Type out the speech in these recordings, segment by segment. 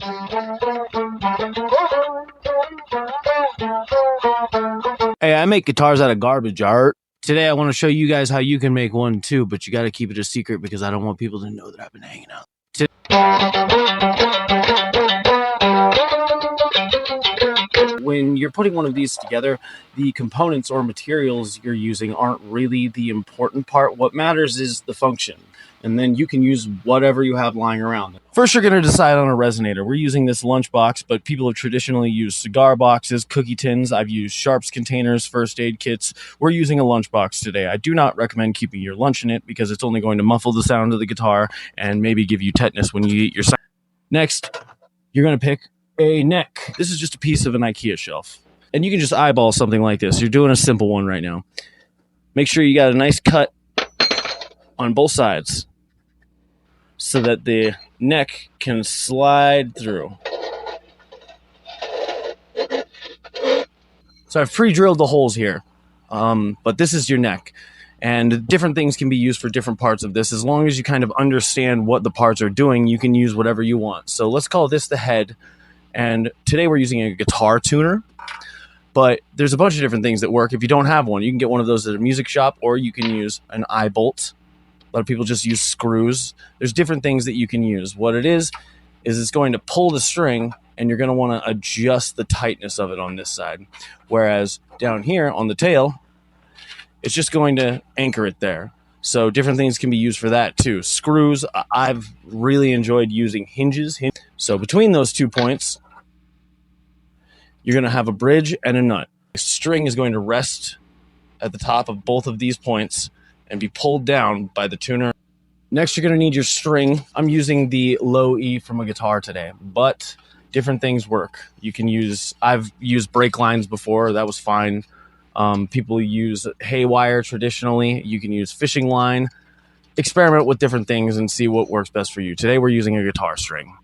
Hey, I make guitars out of garbage art. Today I want to show you guys how you can make one too, but you got to keep it a secret because I don't want people to know that I've been hanging out. When you're putting one of these together, the components or materials you're using aren't really the important part. What matters is the function. And then you can use whatever you have lying around. First, you're going to decide on a resonator. We're using this Lunchbox, but people have traditionally used cigar boxes, cookie tins. I've used sharps containers, first aid kits. We're using a Lunchbox today. I do not recommend keeping your lunch in it because it's only going to muffle the sound of the guitar and maybe give you tetanus when you eat your sound. Next, you're going to pick a neck. This is just a piece of an IKEA shelf. And you can just eyeball something like this. You're doing a simple one right now. Make sure you got a nice cut on both sides, so that the neck can slide through. So I've pre-drilled the holes here, but this is your neck. And different things can be used for different parts of this. As long as you kind of understand what the parts are doing, you can use whatever you want. So let's call this the head. And today we're using a guitar tuner. But there's a bunch of different things that work. If you don't have one, you can get one of those at a music shop, or you can use an eyebolt. A lot of people just use screws. There's different things that you can use. What it is it's going to pull the string, and you're going to want to adjust the tightness of it on this side. Whereas down here on the tail, it's just going to anchor it there. So different things can be used for that too. Screws, I've really enjoyed using hinges. So between those 2 points, you're going to have a bridge and a nut. The string is going to rest at the top of both of these points and be pulled down by the tuner. Next, you're going to need your string. I'm using the low E from a guitar today, but different things work. I've used brake lines before. That was fine. People use haywire traditionally. You can use fishing line. Experiment with different things and see what works best for you. Today, we're using a guitar string.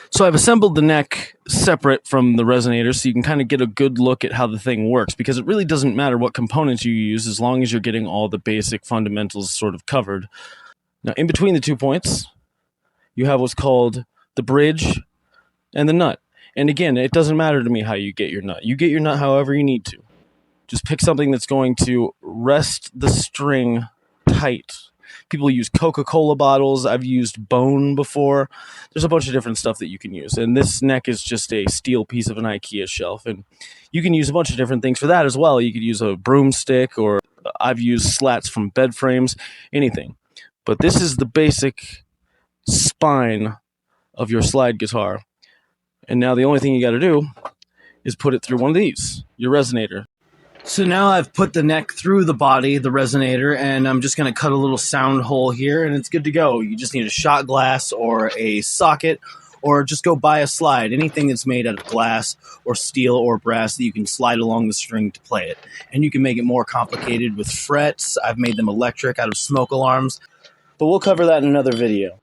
So I've assembled the neck separate from the resonator so you can kind of get a good look at how the thing works, because it really doesn't matter what components you use as long as you're getting all the basic fundamentals sort of covered. Now, in between the 2 points, you have what's called the bridge and the nut. And again, it doesn't matter to me how you get your nut. You get your nut however you need to. Just pick something that's going to rest the string tight. People use Coca-Cola bottles. I've used bone before. There's a bunch of different stuff that you can use. And this neck is just a steel piece of an IKEA shelf. And you can use a bunch of different things for that as well. You could use a broomstick, or I've used slats from bed frames, anything. But this is the basic spine of your slide guitar. And now the only thing you got to do is put it through one of these, your resonator. So now I've put the neck through the body, the resonator, and I'm just going to cut a little sound hole here, and it's good to go. You just need a shot glass or a socket, or just go buy a slide, anything that's made out of glass or steel or brass that you can slide along the string to play it. And you can make it more complicated with frets. I've made them electric out of smoke alarms, but we'll cover that in another video.